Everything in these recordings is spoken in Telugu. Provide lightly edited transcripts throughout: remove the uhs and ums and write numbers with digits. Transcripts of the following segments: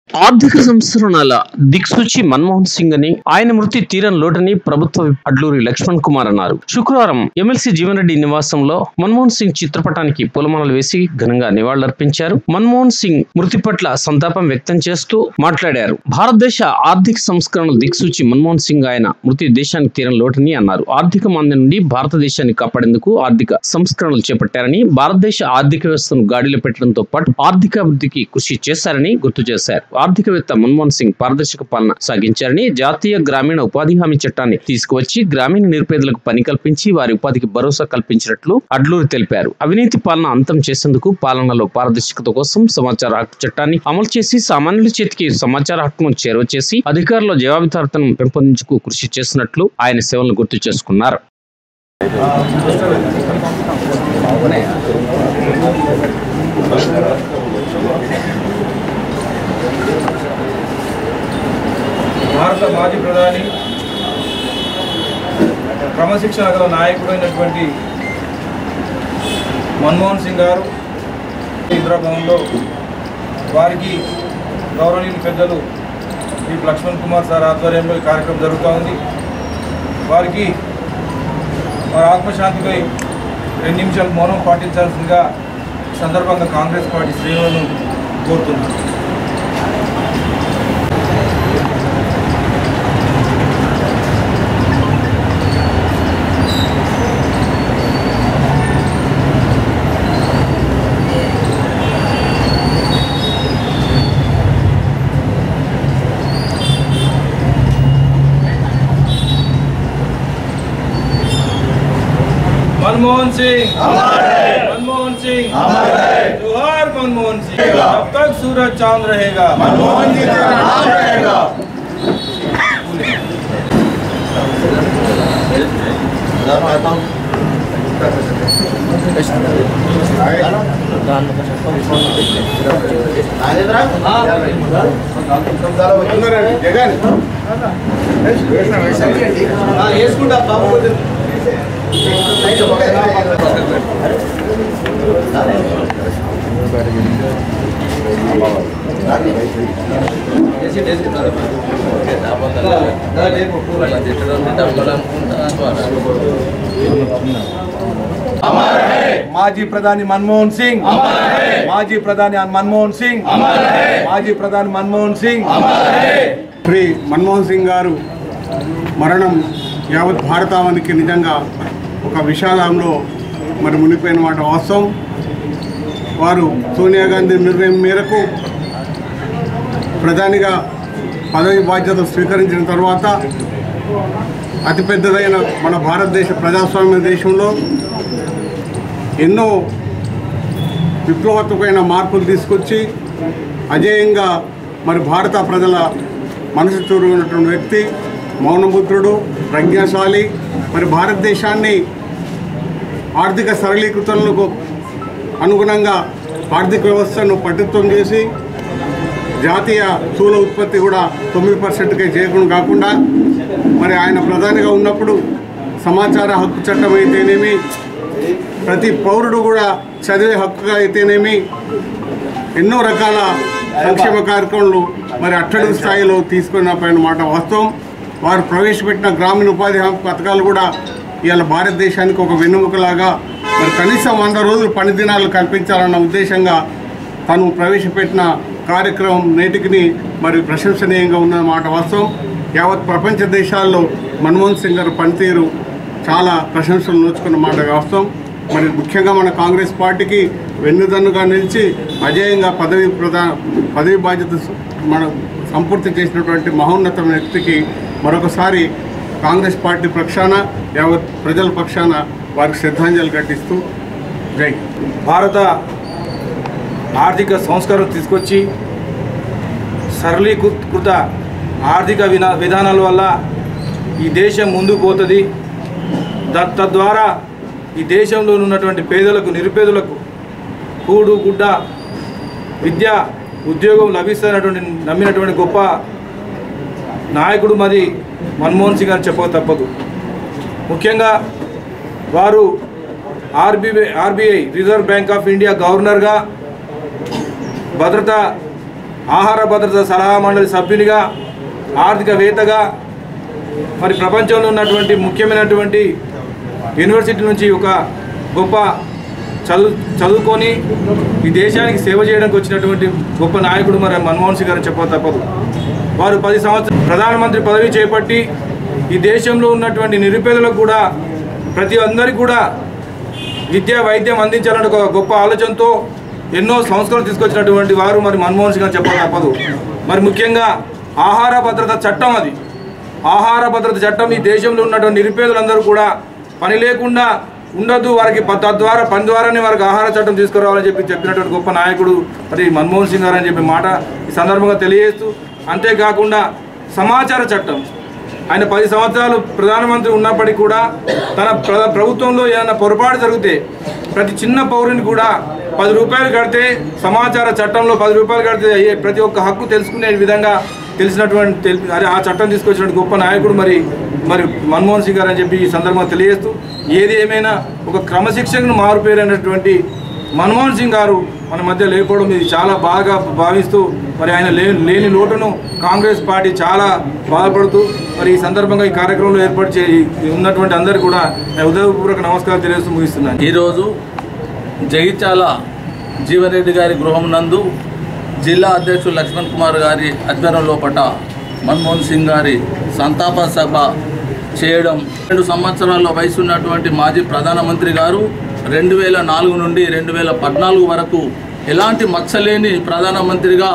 ఆర్థిక సంస్కరణల దిక్సూచి మన్మోహన్ సింగ్ అని, ఆయన మృతి తీరం లోటని ప్రభుత్వ అడ్లూరి లక్ష్మణ్ కుమార్ అన్నారు. శుక్రవారం ఎమ్మెల్సీ జీవన్ రెడ్డి నివాసంలో మన్మోహన్ సింగ్ చిత్రపటానికి పూలమాలలు వేసి ఘనంగా నివాళులర్పించారు. మన్మోహన్ సింగ్ మృతి పట్ల సంతాపం వ్యక్తం చేస్తూ మాట్లాడారు. భారతదేశ ఆర్థిక సంస్కరణల దిక్సూచి మన్మోహన్ సింగ్, ఆయన మృతి దేశానికి తీరం లోటని అన్నారు. ఆర్థిక మాంద్యం నుండి భారతదేశాన్ని కాపాడేందుకు ఆర్థిక సంస్కరణలు చేపట్టారని, భారతదేశ ఆర్థిక వ్యవస్థను గాడిలో పెట్టడంతో పాటు ఆర్థికాభివృద్ధికి కృషి చేశారని గుర్తు చేశారు. ఆర్థికవేత్త మన్మోహన్ సింగ్ పారదర్శక పాలన సాగించారని, జాతీయ గ్రామీణ ఉపాధి హామీ చట్టాన్ని తీసుకువచ్చి గ్రామీణ నిరుపేదలకు పని కల్పించి వారి ఉపాధికి భరోసా కల్పించినట్లు అడ్లూరి తెలిపారు. అవినీతి పాలన అంతం చేసేందుకు, పాలనలో పారదర్శకత కోసం సమాచార హక్కు చట్టాన్ని అమలు చేసి సామాన్యుల చేతికి సమాచార హక్కును చేరువ చేసి అధికారుల జవాబుదారీతనం పెంపొందించుకు కృషి చేసినట్లు ఆయన సేవలను గుర్తు చేసుకున్నారు. భారత మాజీ ప్రధాని, క్రమశిక్షణ గల నాయకుడైనటువంటి మన్మోహన్ సింగ్ గారు ఇందిరాభవన్లో వారికి గౌరవనీయులు పెద్దలు శ్రీ లక్ష్మణ్ కుమార్ సార్ ఆధ్వర్యంలో ఈ కార్యక్రమం జరుగుతూ ఉంది. వారికి వారి ఆత్మశాంతిపై 2 నిమిషాలు మౌనం పాటించాల్సిందిగా సందర్భంగా కాంగ్రెస్ పార్టీ శ్రేణులను కోరుతున్నారు. मनमोहन सिंह मनमोहन सिंह जोहार मनमोहन सिंह। जब तक सूरज चांद रहेगा मनमोहन जी का नाम रहेगा। మాజీ ప్రధాని మన్మోహన్ సింగ్, మాజీ ప్రధాని మన్మోహన్ సింగ్, మాజీ ప్రధాని మన్మోహన్ సింగ్. శ్రీ మన్మోహన్ సింగ్ గారు మరణం యావత్ భారతావనికి నిజంగా ఒక విషాదంలో మునిపోయిన మాట వాస్తవం. వారు సోనియా గాంధీ నిర్ణయం మేరకు ప్రధానిగా పదవి బాధ్యత స్వీకరించిన తర్వాత అతిపెద్దదైన మన భారతదేశ ప్రజాస్వామ్య దేశంలో ఎన్నో విప్లవాత్మకమైన మార్పులు తీసుకొచ్చి అజేయంగా భారత ప్రజల మనసు చూరుకున్నటువంటి వ్యక్తి, మౌనపుత్రుడు, ప్రజ్ఞాశాలి. భారతదేశాన్ని ఆర్థిక సరళీకృతలకు అనుగుణంగా ఆర్థిక వ్యవస్థను పటిష్టం చేసి జాతీయ స్థూల ఉత్పత్తి కూడా 9%కే చేయకుండా కాకుండా ఆయన ప్రధానిగా ఉన్నప్పుడు సమాచార హక్కు చట్టం అయితేనేమి, ప్రతి పౌరుడు కూడా చదివే హక్కుగా అయితేనేమి, ఎన్నో రకాల సంక్షేమ కార్యక్రమాలు అట్టడుగు స్థాయిలో తీసుకున్న మాట వాస్తవం. వారు ప్రవేశపెట్టిన గ్రామీణ ఉపాధి హామీ పథకాలు కూడా ఇవాళ భారతదేశానికి ఒక వెన్నెముకలాగా కనీసం 100 రోజులు పని దినాలు కల్పించాలన్న ఉద్దేశంగా తను ప్రవేశపెట్టిన కార్యక్రమం నేటికి ప్రశంసనీయంగా ఉన్నమాట వాస్తవం. యావత్ ప్రపంచ దేశాల్లో మన్మోహన్ సింగ్ గారి పనితీరు చాలా ప్రశంసలు నోచుకున్న మాట వాస్తవం. ముఖ్యంగా మన కాంగ్రెస్ పార్టీకి వెన్నుదన్నుగా నిలిచి అజేయంగా పదవి బాధ్యత సంపూర్తి చేసినటువంటి మహోన్నతమైన వ్యక్తికి మరొకసారి కాంగ్రెస్ పార్టీ పక్షాన, యావత్ ప్రజల పక్షాన వారికి శ్రద్ధాంజలి ఘటిస్తూ జై. భారత ఆర్థిక సంస్కరణ తీసుకొచ్చి సరళీకృత ఆర్థిక విధానాల వల్ల ఈ దేశం ముందుకు పోతుంది. తద్వారా ఈ దేశంలో ఉన్నటువంటి పేదలకు, నిరుపేదలకు కూడు గుడ్డ, విద్య, ఉద్యోగం లభిస్తున్నటువంటి నమ్మినటువంటి గొప్ప నాయకుడు మన్మోహన్ సింగ్ అని చెప్పక తప్పదు. ముఖ్యంగా వారు RBI reserve bank of India గవర్నర్గా భద్రతా ఆహార భద్రత సలహా మండలి సభ్యునిగా, ఆర్థికవేత్తగా, మరి ప్రపంచంలో ఉన్నటువంటి ముఖ్యమైనటువంటి యూనివర్సిటీ నుంచి ఒక గొప్ప చదువుకొని ఈ దేశానికి సేవ చేయడానికి వచ్చినటువంటి గొప్ప నాయకుడు మరి మన్మోహన్ సింగ్ గారు చెప్పక తప్పదు. వారు 10 సంవత్సరాలు ప్రధానమంత్రి పదవి చేపట్టి ఈ దేశంలో ఉన్నటువంటి నిరుపేదలకు కూడా ప్రతి అందరికీ కూడా విద్య వైద్యం అందించాలని ఒక గొప్ప ఆలోచనతో ఎన్నో సంస్కరణలు తీసుకొచ్చినటువంటి వారు మరి మన్మోహన్ సింగ్ గారు చెప్పక తప్పదు. మరి ముఖ్యంగా ఆహార భద్రత చట్టం, అది ఆహార భద్రత చట్టం ఈ దేశంలో ఉన్నటువంటి నిరుపేదలందరూ కూడా పని లేకుండా ఉండద్దు, వారికి తద్వారా పని ద్వారానే వారికి ఆహార చట్టం తీసుకురావాలని చెప్పినటువంటి గొప్ప నాయకుడు మరి మన్మోహన్ సింగ్ గారు అని చెప్పి మాట ఈ సందర్భంగా తెలియజేస్తూ, అంతేకాకుండా సమాచార చట్టం, ఆయన 10 సంవత్సరాలు ప్రధానమంత్రి ఉన్నప్పటికీ కూడా తన ప్రభుత్వంలో ఏదైనా పొరపాటు జరిగితే ప్రతి చిన్న పౌరుని కూడా 10 రూపాయలు కడితే సమాచార చట్టంలో 10 రూపాయలు కడితే అయ్యే ప్రతి ఒక్క హక్కు తెలుసుకునే విధంగా తెలిసినటువంటి ఆ చట్టం తీసుకొచ్చినటువంటి గొప్ప నాయకుడు మరి మన్మోహన్ సింగ్ గారు అని చెప్పి ఈ సందర్భంగా తెలియజేస్తూ, ఏది ఏమైనా ఒక క్రమశిక్షణను మారుపేరైనటువంటి మన్మోహన్ సింగ్ గారు మన మధ్య లేకపోవడం ఇది చాలా బాగా భావిస్తూ మరి ఆయన లేని లోటును కాంగ్రెస్ పార్టీ చాలా బాధపడుతూ మరి ఈ సందర్భంగా ఈ కార్యక్రమంలో ఏర్పాటు చేసి ఉన్నటువంటి అందరికీ కూడా హృదయపూర్వక నమస్కారం తెలియజేస్తూ ముగిస్తున్నాను. ఈరోజు జగిత్యాల జీవన్ రెడ్డి గారి గృహం నందు జిల్లా అధ్యక్షుడు లక్ష్మణ్ కుమార్ గారి ఆధ్వర్యంలో పట మన్మోహన్ సింగ్ గారి సంతాప సభ చేయడం. 2 సంవత్సరాల వయసు ఉన్నటువంటి మాజీ ప్రధానమంత్రి గారు 2004 నుండి 2014 వరకు ఎలాంటి మచ్చలేని ప్రధానమంత్రిగా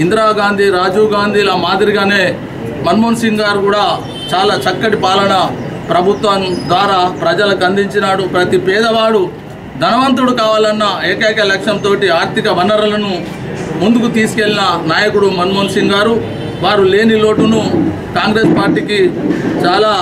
ఇందిరాగాంధీ, రాజీవ్ గాంధీల మాదిరిగానే మన్మోహన్ సింగ్ గారు కూడా చాలా చక్కటి పాలన ప్రభుత్వం ద్వారా ప్రజలకు అందించినాడు. ప్రతి పేదవాడు ధనవంతుడు కావాలన్న ఏకైక లక్ష్యంతో ఆర్థిక వనరులను ముందుకు తీసుకెళ్లిన నాయకుడు మన్మోహన్ సింగ్ గారు. వారు లేని లోటును కాంగ్రెస్ పార్టీకి చాలా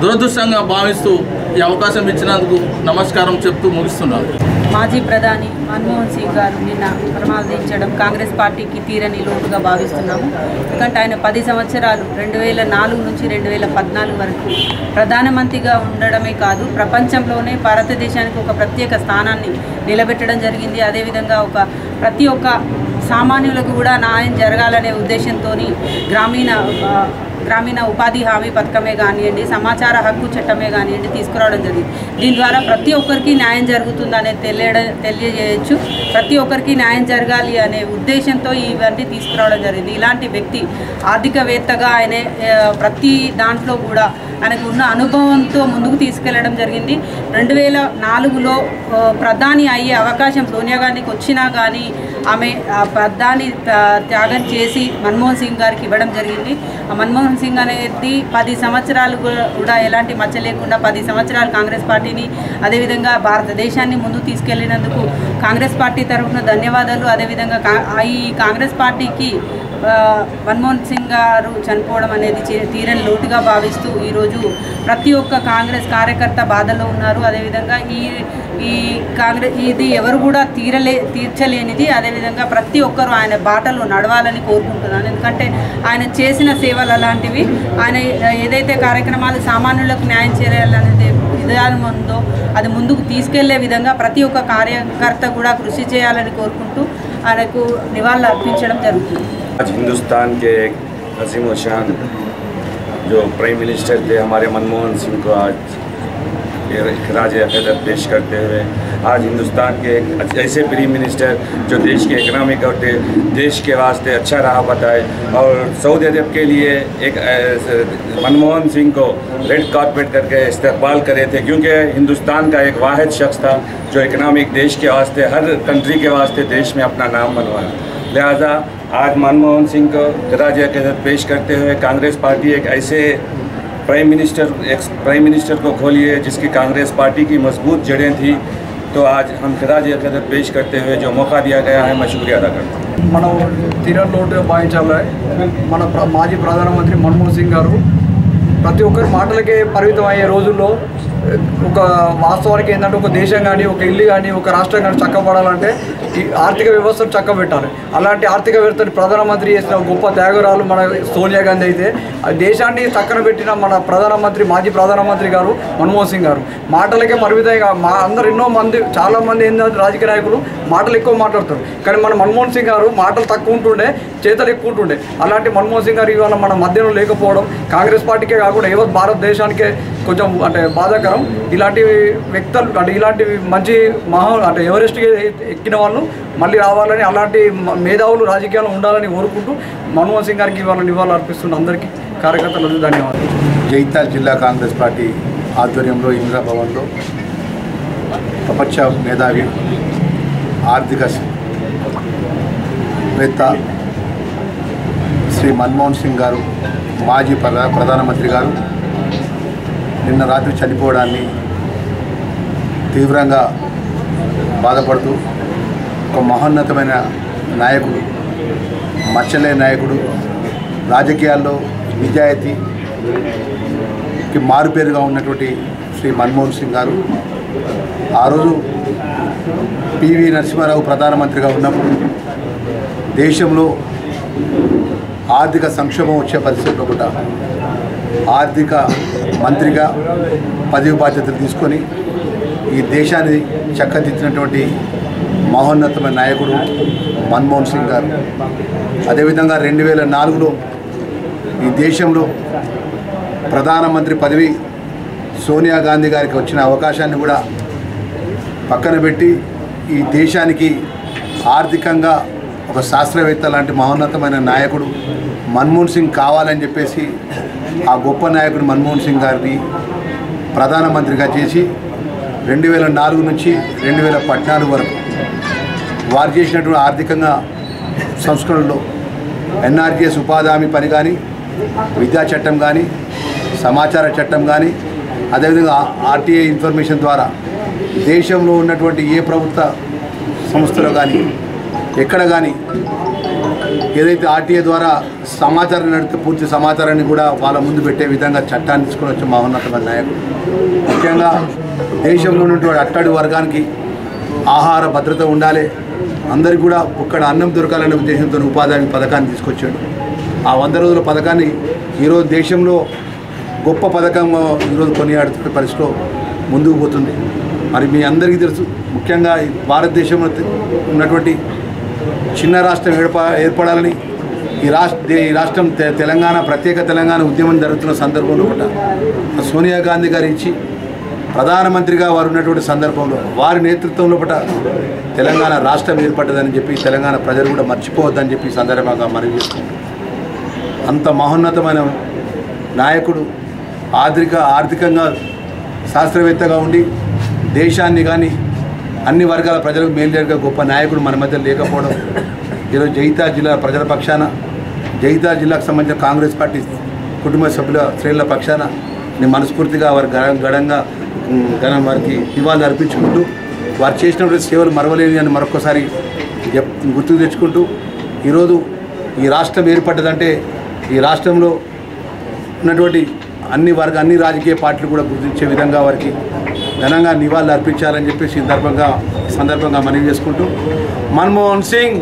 దురదృష్టంగా భావిస్తూ ఈ అవకాశం ఇచ్చినందుకు నమస్కారం చెప్తూ ముగిస్తున్నాను. మాజీ ప్రధాని మన్మోహన్ సింగ్ గారు నిన్న ప్రమాదించడం కాంగ్రెస్ పార్టీకి తీరని లోటుగా భావిస్తున్నాము. ఎందుకంటే ఆయన 10 సంవత్సరాలు 2004 నుంచి 2014 వరకు ప్రధానమంత్రిగా ఉండడమే కాదు, ప్రపంచంలోనే భారతదేశానికి ఒక ప్రత్యేక స్థానాన్ని నిలబెట్టడం జరిగింది. అదేవిధంగా ప్రతి ఒక్క సామాన్యులకు కూడా న్యాయం జరగాలనే ఉద్దేశంతో గ్రామీణ ఉపాధి హామీ పథకమే కానివ్వండి, సమాచార హక్కు చట్టమే కానివ్వండి తీసుకురావడం జరిగింది. దీని ద్వారా ప్రతి ఒక్కరికి న్యాయం జరుగుతుందనే తెలియజేయచ్చు. ప్రతి ఒక్కరికి న్యాయం జరగాలి అనే ఉద్దేశంతో ఇవన్నీ తీసుకురావడం జరిగింది. ఇలాంటి వ్యక్తి ఆర్థికవేత్తగా ఆయన ప్రతి దాంట్లో కూడా ఆయనకు ఉన్న అనుభవంతో ముందుకు తీసుకెళ్లడం జరిగింది. 2004లో ప్రధాని అయ్యే అవకాశం సోనియా గాంధీకి వచ్చినా కానీ ఆమె ప్రధాని త్యాగం చేసి మన్మోహన్ సింగ్ గారికి ఇవ్వడం జరిగింది. మన్మోహన్ సింగ్ అనేది 10 సంవత్సరాలు కూడా ఎలాంటి మచ్చ లేకుండా 10 సంవత్సరాలు కాంగ్రెస్ పార్టీని అదేవిధంగా భారతదేశాన్ని ముందుకు తీసుకెళ్లినందుకు కాంగ్రెస్ పార్టీ తరఫున ధన్యవాదాలు. అదేవిధంగా ఈ కాంగ్రెస్ పార్టీకి మన్మోహన్ సింగ్ గారు చనిపోవడం అనేది తీరని లోటుగా భావిస్తూ ఈరోజు ప్రతి ఒక్క కాంగ్రెస్ కార్యకర్త బాధలో ఉన్నారు. అదేవిధంగా ఇది ఎవరు కూడా తీర్చలేనిది. అదేవిధంగా ప్రతి ఒక్కరూ ఆయన బాటలో నడవాలని కోరుకుంటున్నాను. ఎందుకంటే ఆయన చేసిన సేవలు అలాంటివి. ఆయన ఏదైతే కార్యక్రమాలు సామాన్యులకు న్యాయం చేయాలనేది విధానం ఉందో అది ముందుకు తీసుకెళ్లే విధంగా ప్రతి ఒక్క కార్యకర్త కూడా కృషి చేయాలని కోరుకుంటూ ఆయనకు నివాళులు అర్పించడం జరుగుతుంది. आज हिंदुस्तान के एक अजीम व शान जो प्राइम मिनिस्टर थे हमारे मनमोहन सिंह को आज खराज अक़ीदत पेश करते हुए आज हिंदुस्तान के एक ऐसे प्राइम मिनिस्टर जो देश के इकनॉमिक और देश के वास्ते अच्छा रहा बताए और सऊदी अरब के लिए एक मनमोहन सिंह को रेड कार्पेट करके इस्तकबाल करे थे, क्योंकि हिंदुस्तान का एक वाहिद शख्स था जो इकनॉमिक देश के वास्ते हर कंट्री के वास्ते देश में अपना नाम बनवाया। लिहाजा आज मनमोहन सिंह को खराज अक़ीदत पेश करते हुए कांग्रेस पार्टी एक ऐसे प्राइम मिनिस्टर को खोली है जिसकी कांग्रेस पार्टी की मजबूत जड़ें थी। तो आज हम खराज अक़ीदत पेश करते हुए जो मौका दिया गया है मैं शुक्रिया अदा करता हूँ। మనం తీరని లోటుగా భావించాలి. మన మాజీ ప్రధానమంత్రి మన్మోహన్ సింగ్ గారు ప్రతి ఒక్కరు మాటలకే పరిమితం అయ్యే రోజుల్లో ఒక వాస్తవానికి ఏంటంటే ఒక దేశం కానీ ఒక ఇల్లు కానీ ఒక రాష్ట్రం కానీ చక్కబడాలంటే ఈ ఆర్థిక వ్యవస్థను చక్కబెట్టాలి. అలాంటి ఆర్థిక వ్యవస్థని ప్రధానమంత్రి చేసిన గొప్ప త్యాగరాలు మన సోనియా గాంధీ అయితే దేశాన్ని చక్కన పెట్టిన మన మాజీ ప్రధానమంత్రి గారు మన్మోహన్ సింగ్ గారు. మాటలకే పరిమితంగా అందరు చాలామంది ఏంటంటే రాజకీయ నాయకులు మాటలు ఎక్కువ మాట్లాడతారు, కానీ మన మన్మోహన్ సింగ్ గారు మాటలు తక్కువ ఉంటుండే, చేతలు ఎక్కువ ఉంటుండే. అలాంటి మన్మోహన్ సింగ్ గారు ఇవాళ మన మధ్యలో లేకపోవడం కాంగ్రెస్ పార్టీకే కాకుండా యావత్ భారతదేశానికే కొంచెం బాధాకరం. ఇలాంటి వ్యక్తులు ఇలాంటి మంచి ఎవరెస్ట్కి ఎక్కిన వాళ్ళు మళ్ళీ రావాలని, అలాంటి మేధావులు రాజకీయాలు ఉండాలని కోరుకుంటూ మన్మోహన్ సింగ్ గారికి నివాళులు అర్పిస్తున్న అందరికీ కార్యకర్తలకు ధన్యవాదాలు. జైతాల్ జిల్లా కాంగ్రెస్ పార్టీ ఆధ్వర్యంలో ఇందిరా భవన్లో ప్రపంచ మేధావి ఆర్థిక వేత్త శ్రీ మన్మోహన్ సింగ్ గారు, మాజీ ప్రధానమంత్రి గారు నిన్న రాత్రి చనిపోవడాన్ని తీవ్రంగా బాధపడుతూ, ఒక మహోన్నతమైన నాయకుడు, మచ్చలే నాయకుడు, రాజకీయాల్లో నిజాయితీకి మారుపేరుగా ఉన్నటువంటి శ్రీ మన్మోహన్ సింగ్ గారు ఆ రోజు పివి నరసింహారావు ప్రధానమంత్రిగా ఉన్నప్పుడు దేశంలో ఆర్థిక సంక్షోభం వచ్చే పరిస్థితుల్లో కూడా ఆర్థిక మంత్రిగా పదవి బాధ్యతలు తీసుకొని ఈ దేశాన్ని చక్కదిద్దినటువంటి మహోన్నతమైన నాయకుడు మన్మోహన్ సింగ్ గారు. అదేవిధంగా 2004లో ఈ దేశంలో ప్రధానమంత్రి పదవి సోనియా గాంధీ గారికి వచ్చిన అవకాశాన్ని కూడా పక్కన పెట్టి ఈ దేశానికి ఆర్థికంగా ఒక శాస్త్రవేత్త లాంటి మహోన్నతమైన నాయకుడు మన్మోహన్ సింగ్ కావాలని చెప్పేసి ఆ గొప్ప నాయకుడు మన్మోహన్ సింగ్ గారిని ప్రధానమంత్రిగా చేసి 2004 నుంచి 2014 వరకు వారు చేసినటువంటి ఆర్థికంగా సంస్కరణలో ఎన్ఆర్జీఎస్ ఉపాధి హామీ పని కానీ, విద్యా చట్టం కానీ, సమాచార చట్టం కానీ, అదేవిధంగా ఆర్టీఐ ఇన్ఫర్మేషన్ ద్వారా దేశంలో ఉన్నటువంటి ఏ ప్రభుత్వ సంస్థలో కానీ ఎక్కడ కానీ ఏదైతే ఆర్టీఐ ద్వారా సమాచారం నడితే పూర్తి సమాచారాన్ని కూడా వాళ్ళ ముందు పెట్టే విధంగా చట్టాన్ని తీసుకుని వచ్చే మహోన్నతమైన నాయకుడు. ముఖ్యంగా దేశంలో ఉన్నటువంటి అట్టడి వర్గానికి ఆహార భద్రత ఉండాలి, అందరికీ కూడా ఒక్కడ అన్నం దొరకాలనే ఉద్దేశంతో ఉపాధి హామీ పథకాన్ని తీసుకొచ్చాడు. ఆ 100 రోజుల పథకాన్ని ఈరోజు దేశంలో గొప్ప పథకం ఈరోజు కొనియాడుతున్న పరిస్థితిలో ముందుకు పోతుంది. మరి మీ అందరికీ తెలుసు, ముఖ్యంగా భారతదేశంలో ఉన్నటువంటి చిన్న రాష్ట్రం ఏర్పడాలని ఈ రాష్ట్రం తెలంగాణ, ప్రత్యేక తెలంగాణ ఉద్యమం జరుగుతున్న సందర్భంలో కూడా సోనియా గాంధీ గారు ఇచ్చి ప్రధానమంత్రిగా వారు ఉన్నటువంటి సందర్భంలో వారి నేతృత్వంలో పట తెలంగాణ రాష్ట్రం ఏర్పడ్డదని చెప్పి తెలంగాణ ప్రజలు కూడా మర్చిపోవద్దని చెప్పి సందర్భంగా మనవి చేసుకుంటాం. అంత మహోన్నతమైన నాయకుడు, ఆర్థికంగా శాస్త్రవేత్తగా ఉండి దేశాన్ని కానీ అన్ని వర్గాల ప్రజలకు మేలు జరిగే గొప్ప నాయకుడు మన మధ్య లేకపోవడం ఈరోజు జగిత్యాల జిల్లా ప్రజల పక్షాన, జగిత్యాల జిల్లాకు సంబంధించిన కాంగ్రెస్ పార్టీ కుటుంబ సభ్యుల శ్రేణుల పక్షాన నేను మనస్ఫూర్తిగా వారి వారికి నివాళులు అర్పించుకుంటూ వారు చేసినటువంటి సేవలు మరవలేని అని మరొకసారి గుర్తుకు తెచ్చుకుంటూ ఈరోజు ఈ రాష్ట్రం ఏర్పడ్డదంటే ఈ రాష్ట్రంలో ఉన్నటువంటి అన్ని రాజకీయ పార్టీలు కూడా గుర్తించే విధంగా వారికి ఘనంగా నివాళులు అర్పించాలని చెప్పేసి సందర్భంగా మనవి చేసుకుంటూ మన్మోహన్ సింగ్